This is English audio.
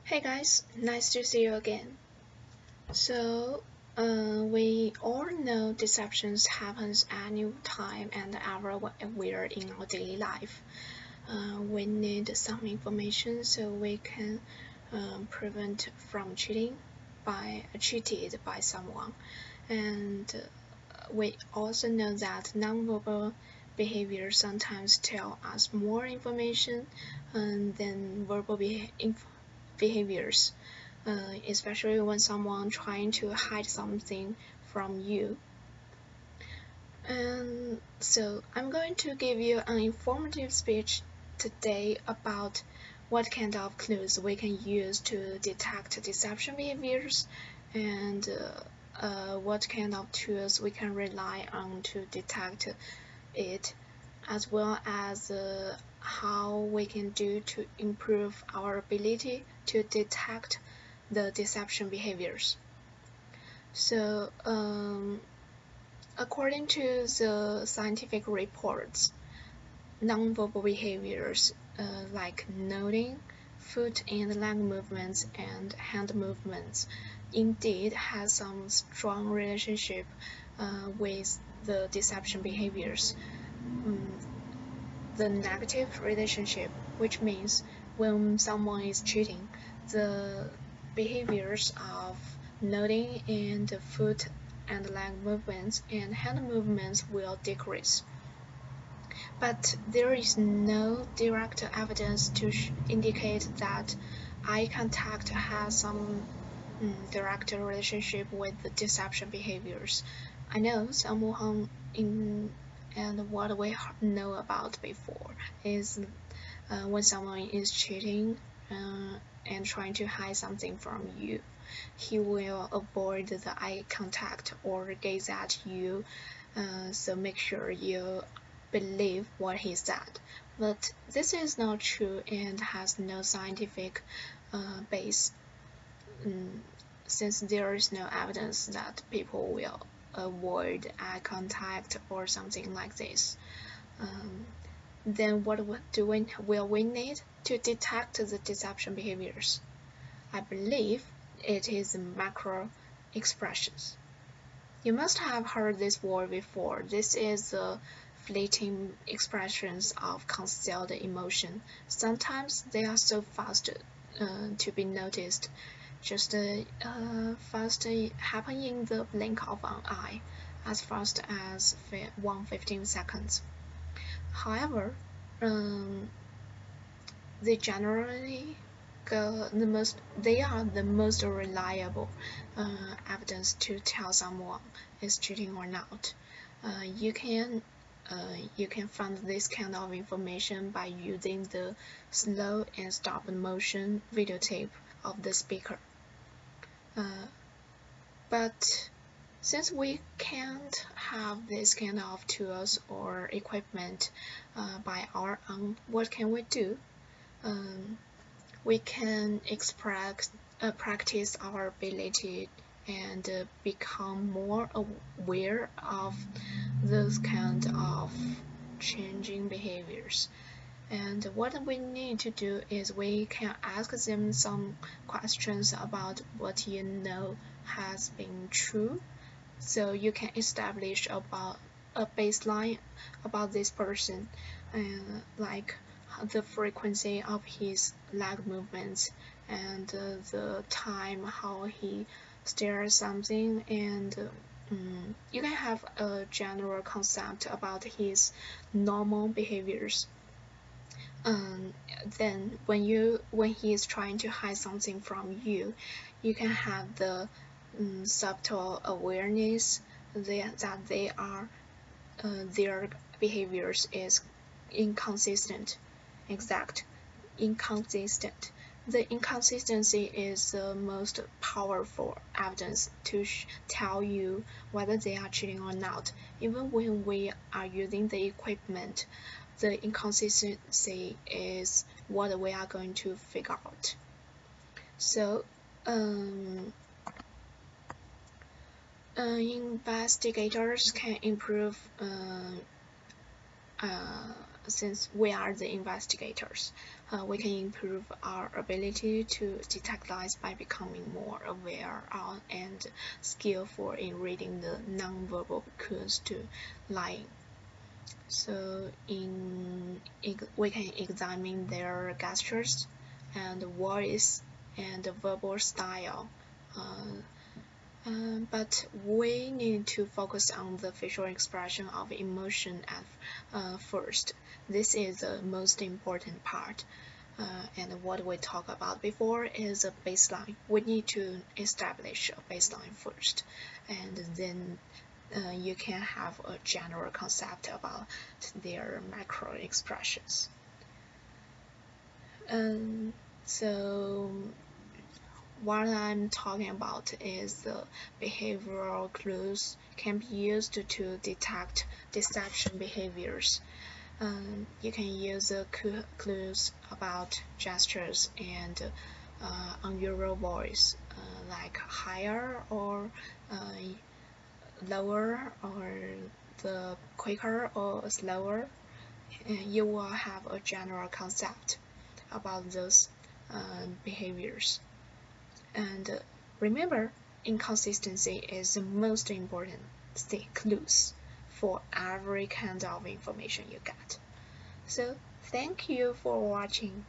Hey guys, nice to see you again. So, we all know deceptions happens any time and everywhere in our daily life. We need some information so we can prevent from cheated by someone. And we also know that nonverbal behavior sometimes tell us more information than behaviors, especially when someone trying to hide something from you. And so I'm going to give you an informative speech today about what kind of clues we can use to detect deception behaviors and what kind of tools we can rely on to detect it, as well as how we can do to improve our ability to detect the deception behaviors. So, according to the scientific reports, nonverbal behaviors like nodding, foot and leg movements, and hand movements indeed has some strong relationship with the deception behaviors. Um, the negative relationship, which means when someone is cheating, the behaviors of nodding and foot and leg movements and hand movements will decrease. But there is no direct evidence to indicate that eye contact has some direct relationship with the deception behaviors. I know someone in and what we know about before is when someone is cheating and trying to hide something from you, he will avoid the eye contact or gaze at you, so make sure you believe what he said. But this is not true and has no scientific base, um, since there is no evidence that people will avoid eye contact or something like this. Um, then what will we need to detect the deception behaviors? I believe it is macro expressions. You must have heard this word before. This is the fleeting expressions of concealed emotion. Sometimes they are so fast to be noticed, just fast happen in the blink of an eye, as fast as 115 seconds. However, um, they generally they are the most reliable evidence to tell someone is cheating or not. You can find this kind of information by using the slow and stop motion videotape of the speaker. But since we can't have this kind of tools or equipment by our own, what can we do? Um, we can practice our ability and become more aware of those kind of changing behaviors. And what we need to do is we can ask them some questions about what you know has been true, so you can establish about a baseline about this person, like the frequency of his leg movements and the time how he stares something, and you can have a general concept about his normal behaviors. um, then when he is trying to hide something from you, you can have the subtle awareness that they are their behaviors is inconsistent, exact, inconsistent. The inconsistency is the most powerful evidence to tell you whether they are cheating or not. Even when we are using the equipment, the inconsistency is what we are going to figure out. So, um, investigators can improve uh, since we are the investigators. we can improve our ability to detect lies by becoming more aware and skillful in reading the nonverbal cues to lying. So we can examine their gestures and voice and verbal style. But we need to focus on the facial expression of emotion at first. This is the most important part. And what we talked about before is a baseline. We need to establish a baseline first, and then you can have a general concept about their macro expressions. So what I'm talking about is the behavioral clues can be used to detect deception behaviors. You can use clues about gestures and unusual voice, like higher or lower, or the quicker or slower. You will have a general concept about those behaviors. And remember, inconsistency is the most important clues for every kind of information you get. So thank you for watching.